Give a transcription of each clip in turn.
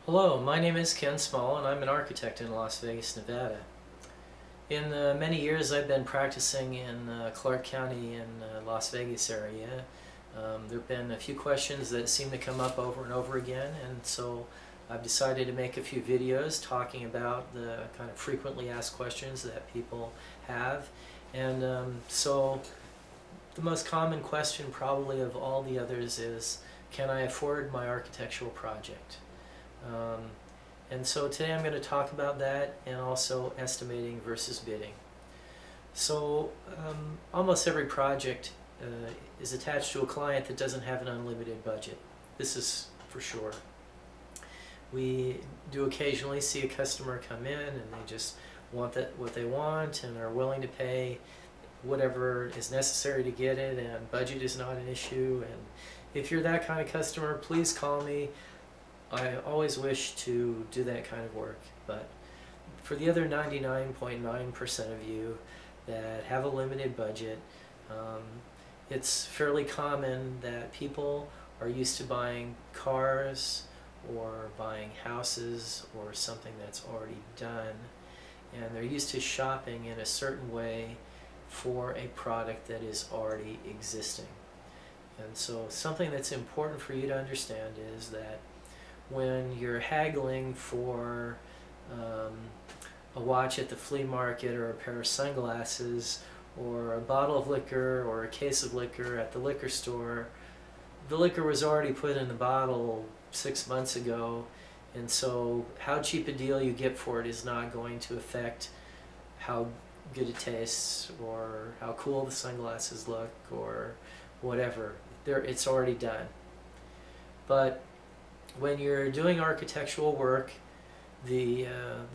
Hello, my name is Ken Small and I'm an architect in Las Vegas, Nevada. In the many years I've been practicing in Clark County in Las Vegas area, there have been a few questions that seem to come up over and over again, and so I've decided to make a few videos talking about the kind of frequently asked questions that people have. And so the most common question probably of all the others is, can I afford my architectural project? And so today I'm going to talk about that and also estimating versus bidding. So almost every project is attached to a client that doesn't have an unlimited budget. This is for sure. We do occasionally see a customer come in and they just want what they want and are willing to pay whatever is necessary to get it, and budget is not an issue. And if you're that kind of customer, please call me. I always wish to do that kind of work, but for the other 99.9% of you that have a limited budget, it's fairly common that people are used to buying cars or buying houses or something that's already done, and they're used to shopping in a certain way for a product that is already existing. And so something that's important for you to understand is that when you're haggling for a watch at the flea market, or a pair of sunglasses, or a bottle of liquor, or a case of liquor at the liquor store, the liquor was already put in the bottle 6 months ago, and so how cheap a deal you get for it is not going to affect how good it tastes, or how cool the sunglasses look, or whatever. It's already done. But when you're doing architectural work, the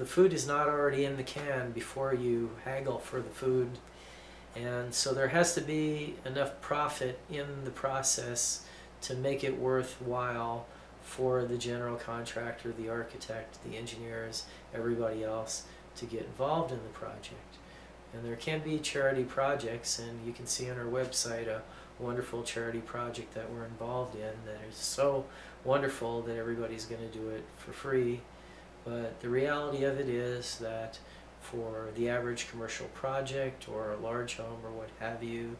food is not already in the can before you haggle for the food, and so there has to be enough profit in the process to make it worthwhile for the general contractor, the architect, the engineers, everybody else to get involved in the project. And there can be charity projects, and you can see on our website a wonderful charity project that we're involved in that is so wonderful that everybody's going to do it for free. But the reality of it is that for the average commercial project or a large home or what have you,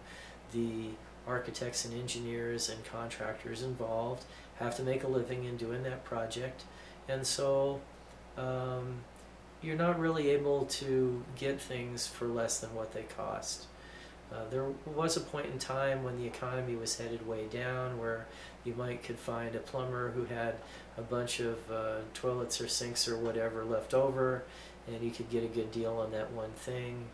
the architects and engineers and contractors involved have to make a living in doing that project, and so you're not really able to get things for less than what they cost. There was a point in time when the economy was headed way down where you could find a plumber who had a bunch of toilets or sinks or whatever left over, and you could get a good deal on that one thing.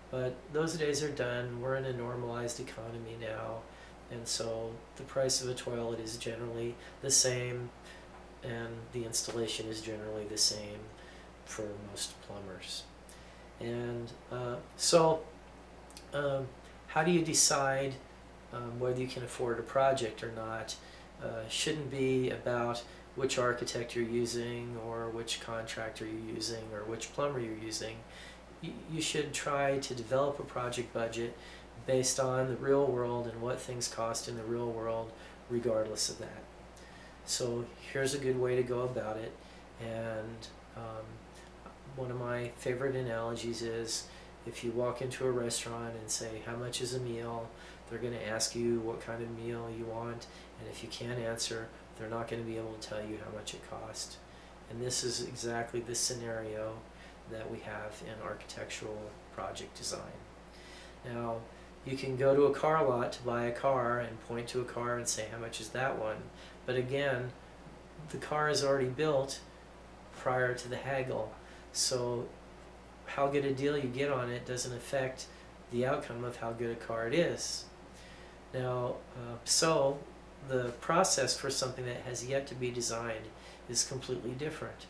But those days are done. We're in a normalized economy now, and so the price of a toilet is generally the same, and the installation is generally the same for most plumbers. And how do you decide whether you can afford a project or not? Shouldn't be about which architect you're using, or which contractor you're using, or which plumber you're using. You should try to develop a project budget based on the real world and what things cost in the real world regardless of that. So here's a good way to go about it, and one of my favorite analogies is, if you walk into a restaurant and say, how much is a meal, they're going to ask you what kind of meal you want, and if you can't answer, they're not going to be able to tell you how much it cost. And this is exactly the scenario that we have in architectural project design. Now, you can go to a car lot to buy a car and point to a car and say, how much is that one? But again, the car is already built prior to the haggle, so how good a deal you get on it doesn't affect the outcome of how good a car it is. Now, so the process for something that has yet to be designed is completely different.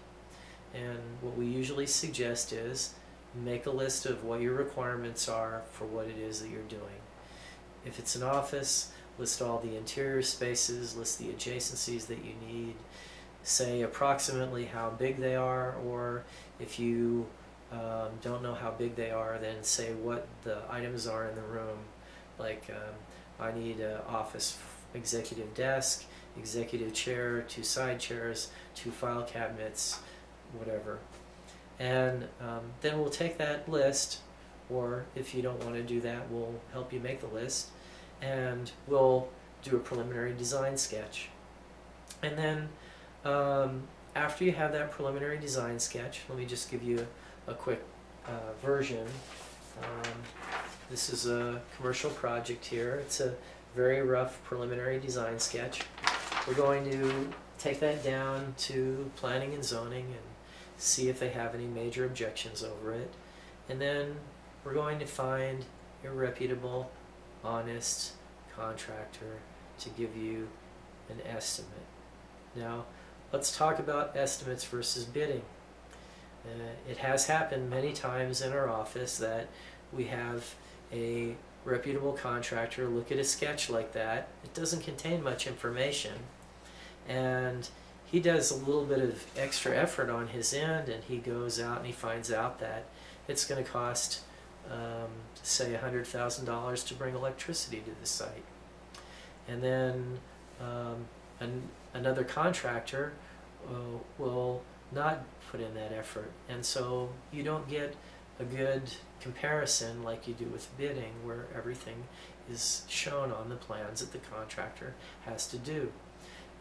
And what we usually suggest is make a list of what your requirements are for what it is that you're doing. If it's an office, list all the interior spaces, list the adjacencies that you need, say approximately how big they are, or if you don't know how big they are, then say what the items are in the room. Like I need an office executive desk executive chair, 2 side chairs, 2 file cabinets, whatever. And then we'll take that list, or if you don't want to do that, we'll help you make the list, and we'll do a preliminary design sketch. And then after you have that preliminary design sketch, let me just give you a quick version. This is a commercial project here. It's a very rough preliminary design sketch. We're going to take that down to planning and zoning and see if they have any major objections over it. And then we're going to find a reputable, honest contractor to give you an estimate. Now, let's talk about estimates versus bidding. It has happened many times in our office that we have a reputable contractor look at a sketch like that. It doesn't contain much information, and he does a little bit of extra effort on his end, and he goes out and he finds out that it's going to cost say $100,000 to bring electricity to the site. And then another contractor will not put in that effort, and so you don't get a good comparison like you do with bidding, where everything is shown on the plans that the contractor has to do.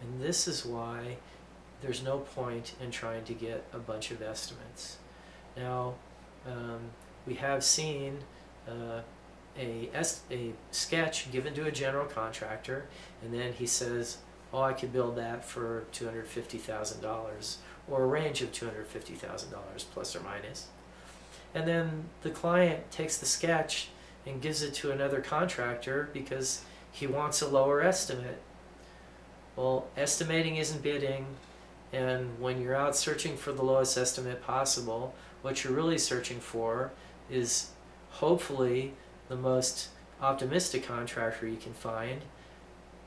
And this is why there's no point in trying to get a bunch of estimates. Now, we have seen a sketch given to a general contractor, and then he says, oh, I could build that for $250,000, or a range of $250,000 plus or minus. And then the client takes the sketch and gives it to another contractor because he wants a lower estimate. Well, estimating isn't bidding, and when you're out searching for the lowest estimate possible, what you're really searching for is hopefully the most optimistic contractor you can find,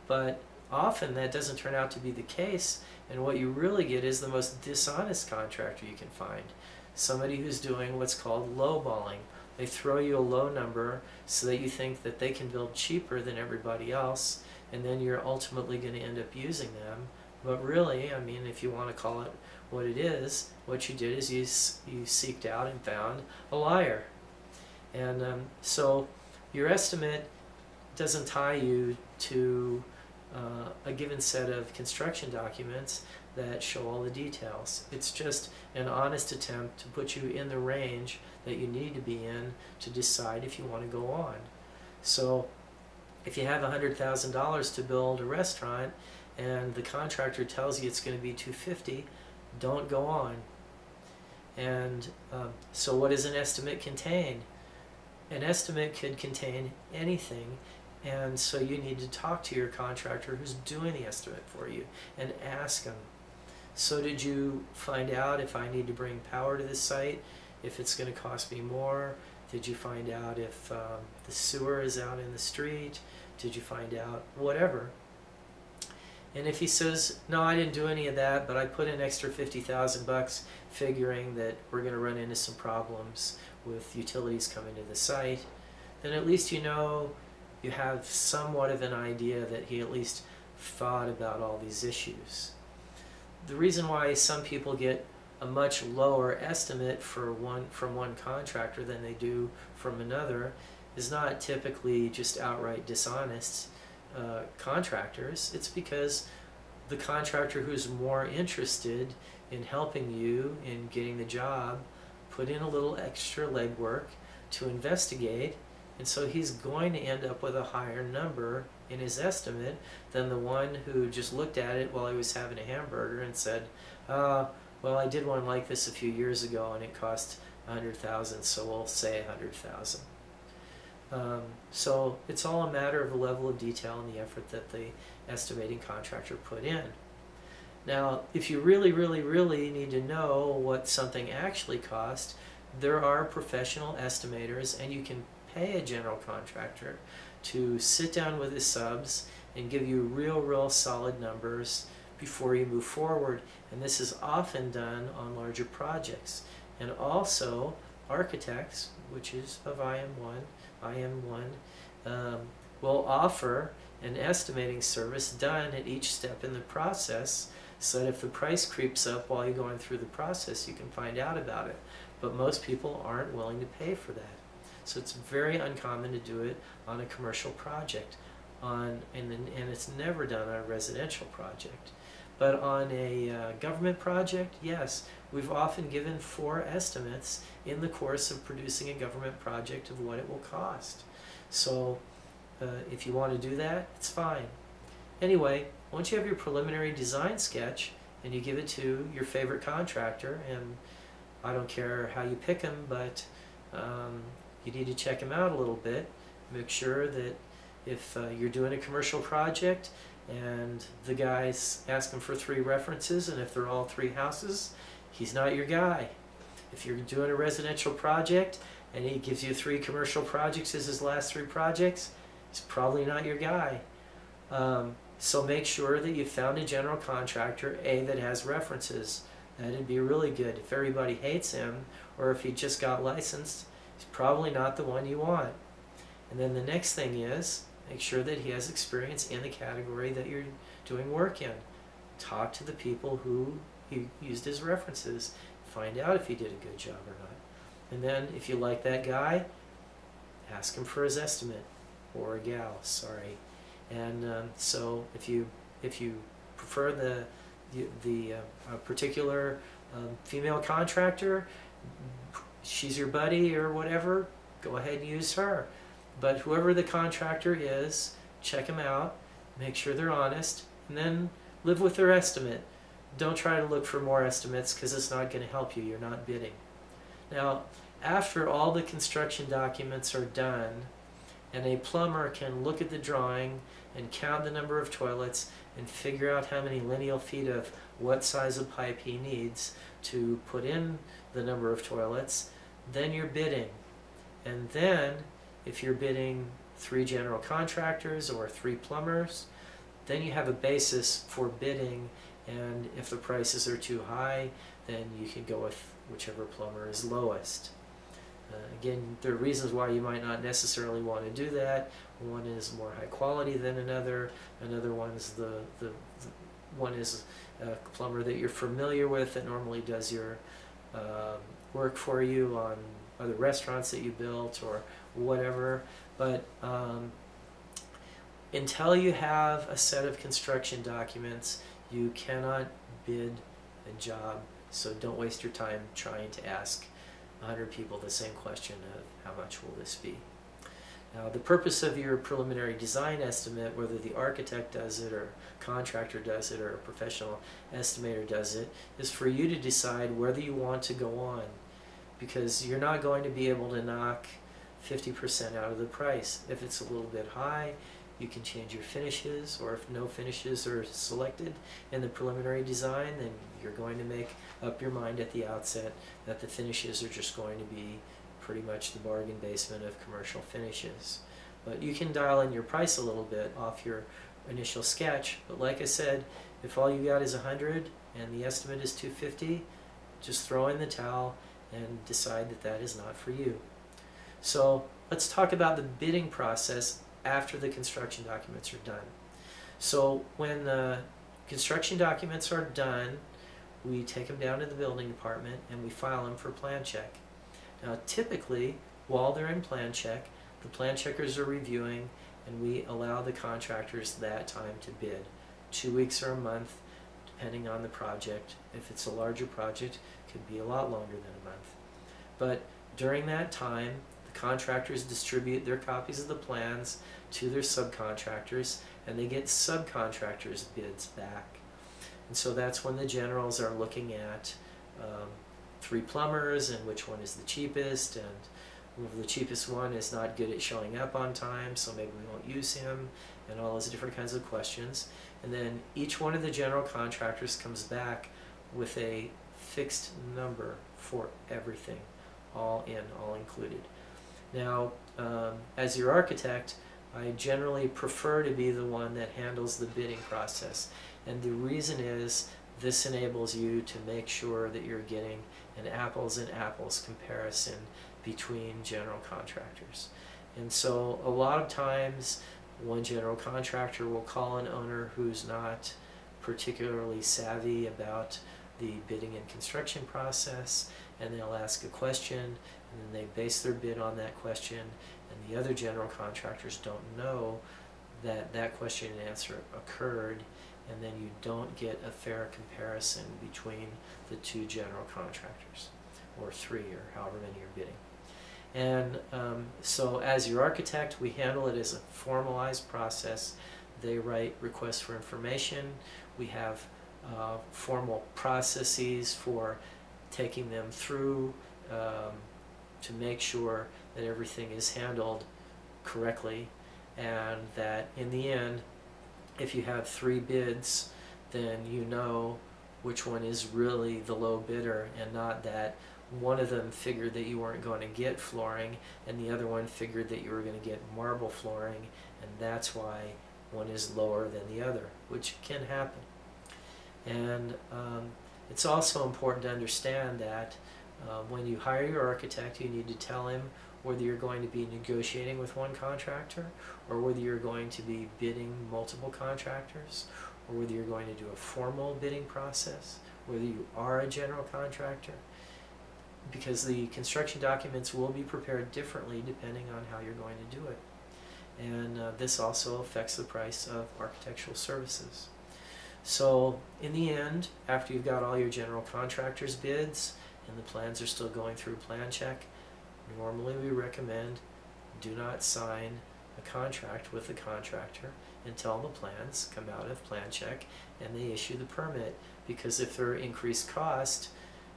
but often that doesn't turn out to be the case, and what you really get is the most dishonest contractor you can find. Somebody who's doing what's called lowballing. They throw you a low number so that you think that they can build cheaper than everybody else, and then you're ultimately going to end up using them. But really, I mean, if you want to call it what it is, what you did is you seeked out and found a liar. And so your estimate doesn't tie you to a given set of construction documents that show all the details. It's just an honest attempt to put you in the range that you need to be in to decide if you want to go on. So if you have $100,000 to build a restaurant and the contractor tells you it's going to be $250,000, don't go on. And so what does an estimate contain? An estimate could contain anything, and so you need to talk to your contractor who's doing the estimate for you and ask them, so did you find out if I need to bring power to this site, if it's going to cost me more? Did you find out if the sewer is out in the street? Did you find out whatever? And if he says, no, I didn't do any of that, but I put in extra $50,000 figuring that we're going to run into some problems with utilities coming to the site, then at least you know you have somewhat of an idea that he at least thought about all these issues. The reason why some people get a much lower estimate from one contractor than they do from another is not typically just outright dishonest contractors. It's because the contractor who's more interested in helping you in getting the job put in a little extra legwork to investigate, and so he's going to end up with a higher number in his estimate than the one who just looked at it while he was having a hamburger and said, well, I did one like this a few years ago and it cost $100,000, so we'll say $100,000. So it's all a matter of the level of detail and the effort that the estimating contractor put in. Now, if you really, really, really need to know what something actually costs, there are professional estimators, and you can pay a general contractor to sit down with his subs and give you real solid numbers before you move forward. And this is often done on larger projects. And also, architects, which is of IM1, will offer an estimating service done at each step in the process, so that if the price creeps up while you're going through the process, you can find out about it. But most people aren't willing to pay for that. So it's very uncommon to do it on a commercial project, and it's never done on a residential project. But on a government project, yes, we've often given 4 estimates in the course of producing a government project of what it will cost. So if you want to do that, it's fine. Anyway, once you have your preliminary design sketch and you give it to your favorite contractor, and I don't care how you pick them, but you need to check them out a little bit. Make sure that if you're doing a commercial project and the guy's asking for 3 references, and if they're all 3 houses, he's not your guy. If you're doing a residential project and he gives you 3 commercial projects as his last 3 projects, he's probably not your guy. So make sure that you found a general contractor, that has references. That'd be really good. If everybody hates him, or if he just got licensed, he's probably not the one you want. And then the next thing is, make sure that he has experience in the category that you're doing work in. Talk to the people who he used as references. Find out if he did a good job or not. And then if you like that guy, ask him for his estimate, or a gal, sorry. And so if you prefer the particular female contractor, she's your buddy or whatever, go ahead and use her. But whoever the contractor is, check them out, make sure they're honest, and then live with their estimate. Don't try to look for more estimates, because it's not going to help you. You're not bidding. Now, after all the construction documents are done, and a plumber can look at the drawing and count the number of toilets and figure out how many lineal feet of what size of pipe he needs to put in the number of toilets, then you're bidding. And then, if you're bidding 3 general contractors or 3 plumbers, then you have a basis for bidding, and if the prices are too high, then you can go with whichever plumber is lowest. Again, there are reasons why you might not necessarily want to do that. One is more high quality than another. Another one's one is a plumber that you're familiar with that normally does your work for you on other restaurants that you built or whatever. But until you have a set of construction documents, you cannot bid a job. So don't waste your time trying to ask 100 people the same question of how much will this be. Now, the purpose of your preliminary design estimate, whether the architect does it or contractor does it or a professional estimator does it, is for you to decide whether you want to go on, because you're not going to be able to knock 50% out of the price. If it's a little bit high, you can change your finishes, or if no finishes are selected in the preliminary design, then you're going to make up your mind at the outset that the finishes are just going to be pretty much the bargain basement of commercial finishes. But you can dial in your price a little bit off your initial sketch. But like I said, if all you got is 100 and the estimate is 250, just throw in the towel and decide that that is not for you. So let's talk about the bidding process after the construction documents are done. So when the construction documents are done, we take them down to the building department and we file them for plan check. Now typically, while they're in plan check, the plan checkers are reviewing, and we allow the contractors that time to bid. 2 weeks or a month, depending on the project. If it's a larger project, it could be a lot longer than a month. But during that time, the contractors distribute their copies of the plans to their subcontractors, and they get subcontractors' bids back. And so that's when the generals are looking at 3 plumbers and which one is the cheapest, and the cheapest one is not good at showing up on time, so maybe we won't use him, and all those different kinds of questions. And then each one of the general contractors comes back with a fixed number for everything, all in, all included. Now, as your architect, I generally prefer to be the one that handles the bidding process. And the reason is, this enables you to make sure that you're getting an apples and apples comparison between general contractors. And so a lot of times One general contractor will call an owner who's not particularly savvy about the bidding and construction process, and they'll ask a question, and then they base their bid on that question, and the other general contractors don't know that that question and answer occurred, and then you don't get a fair comparison between the two general contractors, or three, or however many you're bidding. And so as your architect, we handle it as a formalized process. They write requests for information. We have formal processes for taking them through to make sure that everything is handled correctly, and that in the end, if you have 3 bids, then you know which one is really the low bidder, and not that one of them figured that you weren't going to get flooring and the other one figured that you were going to get marble flooring, and that's why one is lower than the other, which can happen. And it's also important to understand that when you hire your architect, you need to tell him whether you're going to be negotiating with one contractor, or whether you're going to be bidding multiple contractors, or whether you're going to do a formal bidding process, whether you are a general contractor, because the construction documents will be prepared differently depending on how you're going to do it. And this also affects the price of architectural services. So in the end, after you've got all your general contractors' bids and the plans are still going through plan check, normally we recommend do not sign a contract with the contractor until the plans come out of plan check and they issue the permit, because if there are increased cost,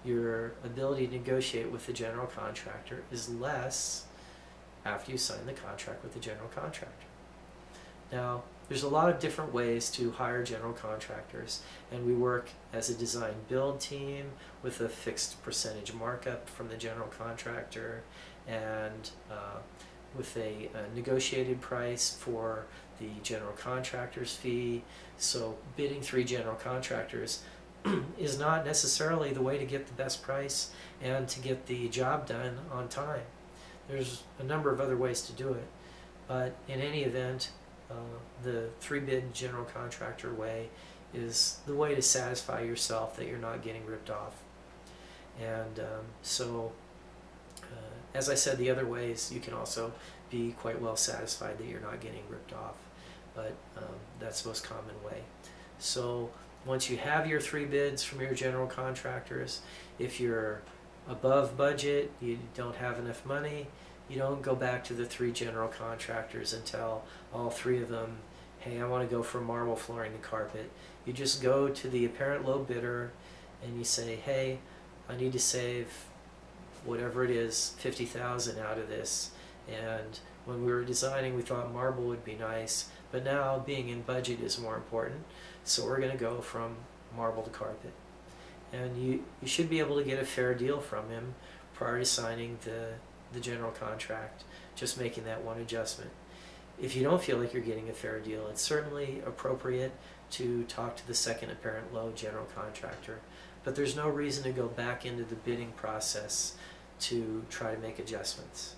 your ability to negotiate with the general contractor is less after you sign the contract with the general contractor. Now, there's a lot of different ways to hire general contractors, and we work as a design build team with a fixed percentage markup from the general contractor, and with a negotiated price for the general contractor's fee. So bidding 3 general contractors is not necessarily the way to get the best price and to get the job done on time. There's a number of other ways to do it, but in any event, the 3-bid general contractor way is the way to satisfy yourself that you're not getting ripped off. And as I said, the other ways you can also be quite well satisfied that you're not getting ripped off, but that's the most common way. So once you have your 3 bids from your general contractors, if you're above budget, you don't have enough money, you don't go back to the 3 general contractors and tell all 3 of them, hey, I want to go from marble flooring to carpet. You just go to the apparent low bidder and you say, hey, I need to save whatever it is, $50,000 out of this, and when we were designing we thought marble would be nice, but now being in budget is more important, so we're going to go from marble to carpet. And you should be able to get a fair deal from him prior to signing the general contract, just making that one adjustment. If you don't feel like you're getting a fair deal, it's certainly appropriate to talk to the second apparent low general contractor, but there's no reason to go back into the bidding process to try to make adjustments.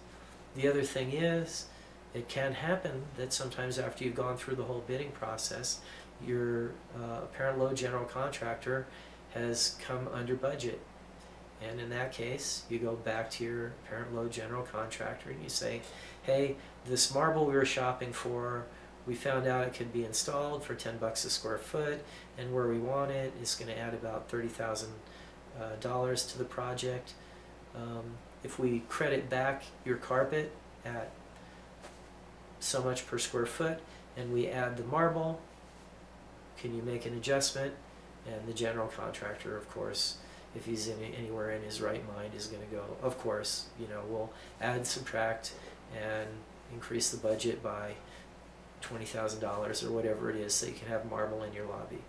The other thing is, it can happen that sometimes after you've gone through the whole bidding process, your apparent low general contractor has come under budget. And in that case, you go back to your apparent low general contractor and you say, hey, this marble we were shopping for, we found out it could be installed for $10 a square foot, and where we want it is going to add about $30,000 to the project. If we credit back your carpet at so much per square foot and we add the marble, can you make an adjustment? And the general contractor, of course, if he's anywhere in his right mind, is going to go, of course, we'll add, subtract, and increase the budget by $20,000 or whatever it is so you can have marble in your lobby.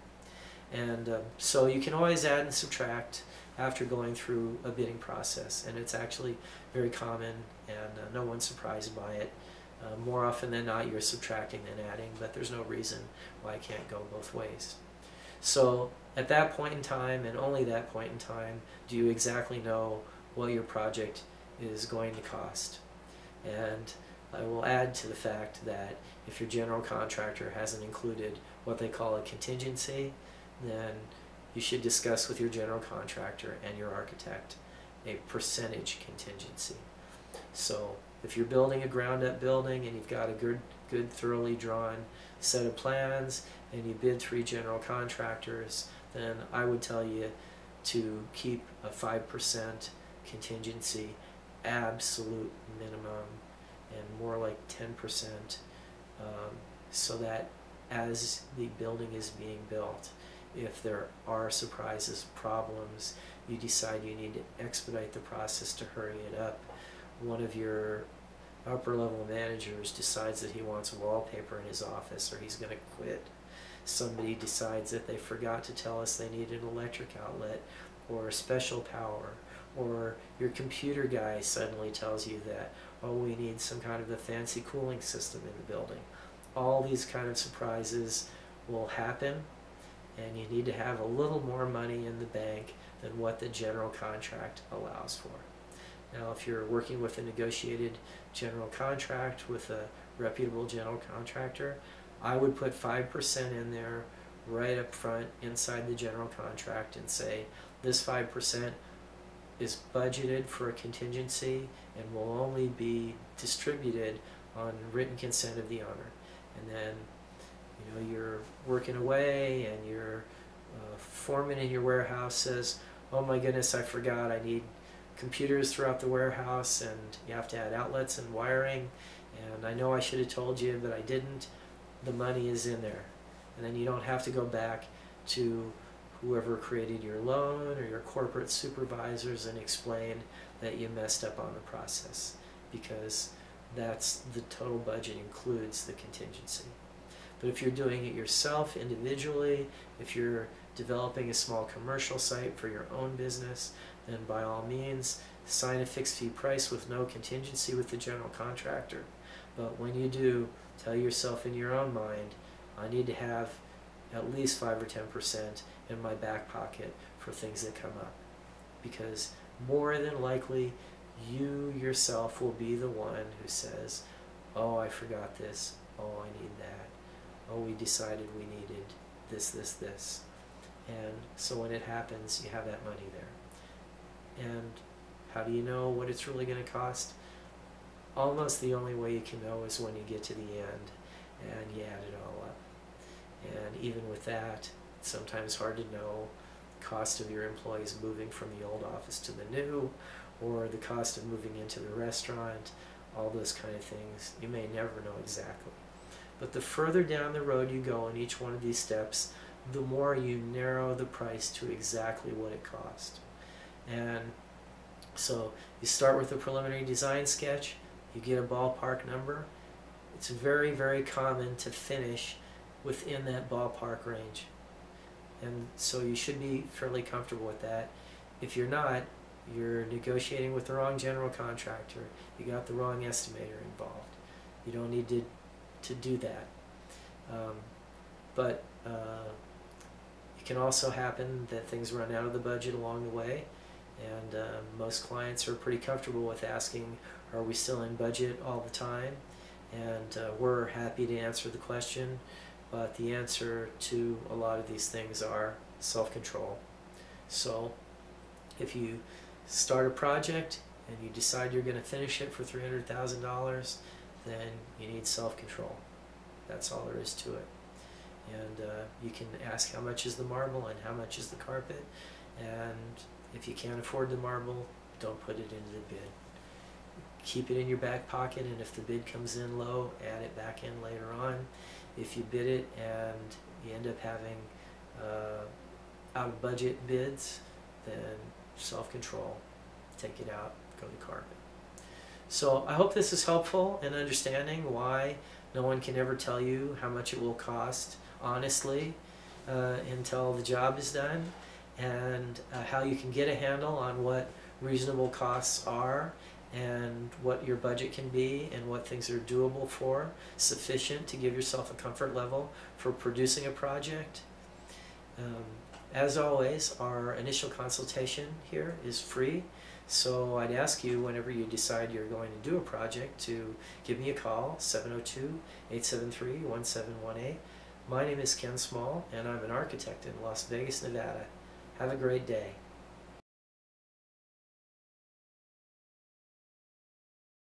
And so you can always add and subtract after going through a bidding process, and it's actually very common, and no one's surprised by it. More often than not, you're subtracting than adding, but there's no reason why it can't go both ways. So at that point in time, and only that point in time, do you exactly know what your project is going to cost. And I will add to the fact that if your general contractor hasn't included what they call a contingency, then you should discuss with your general contractor and your architect a percentage contingency. So if you're building a ground-up building and you've got a good thoroughly drawn set of plans and you bid 3 general contractors, then I would tell you to keep a 5% contingency absolute minimum, and more like 10%, so that as the building is being built, if there are surprises, problems, you decide you need to expedite the process to hurry it up. One of your upper level managers decides that he wants wallpaper in his office, or he's going to quit. Somebody decides that they forgot to tell us they need an electric outlet or special power, or your computer guy suddenly tells you that, oh, we need some kind of a fancy cooling system in the building. All these kind of surprises will happen, and you need to have a little more money in the bank than what the general contract allows for. Now, if you're working with a negotiated general contract with a reputable general contractor, I would put 5% in there right up front inside the general contract and say, this 5% is budgeted for a contingency and will only be distributed on written consent of the owner. And then, you know, you're working away and your foreman in your warehouse says, oh my goodness, I forgot, I need computers throughout the warehouse and you have to add outlets and wiring, and I know I should have told you but I didn't. The money is in there, and then you don't have to go back to whoever created your loan or your corporate supervisors and explain that you messed up on the process, because that's the total budget includes the contingency. But if you're doing it yourself individually, if you're developing a small commercial site for your own business, then by all means sign a fixed fee price with no contingency with the general contractor. But when you do, tell yourself in your own mind, I need to have at least 5 or 10% in my back pocket for things that come up, because more than likely you yourself will be the one who says, oh, I forgot this, oh, I need that, oh, we decided we needed this, this, this. And so when it happens, you have that money there. And how do you know what it's really going to cost? Almost the only way you can know is when you get to the end and you add it all up. And even with that, it's sometimes hard to know cost of your employees moving from the old office to the new, or the cost of moving into the restaurant, all those kind of things. You may never know exactly. But the further down the road you go in each one of these steps, the more you narrow the price to exactly what it cost. And so you start with a preliminary design sketch, you get a ballpark number. It's very, very common to finish within that ballpark range. And so you should be fairly comfortable with that. If you're not, you're negotiating with the wrong general contractor. You got the wrong estimator involved. You don't need to do that. But it can also happen that things run out of the budget along the way, and most clients are pretty comfortable with asking, are we still in budget all the time? And we're happy to answer the question, but the answer to a lot of these things are self-control. So if you start a project and you decide you're going to finish it for $300,000, then you need self-control. That's all there is to it. And you can ask how much is the marble and how much is the carpet, and if you can't afford the marble, don't put it into the bid. Keep it in your back pocket, and if the bid comes in low, add it back in later on. If you bid it and you end up having out of budget bids, then self-control, take it out, go to carpet. So I hope this is helpful in understanding why no one can ever tell you how much it will cost honestly until the job is done, and how you can get a handle on what reasonable costs are and what your budget can be and what things are doable for, sufficient to give yourself a comfort level for producing a project. As always, our initial consultation here is free, So I'd ask you, whenever you decide you're going to do a project, to give me a call, 702-873-1718. My name is Ken Small, and I'm an architect in Las Vegas, Nevada. Have a great day.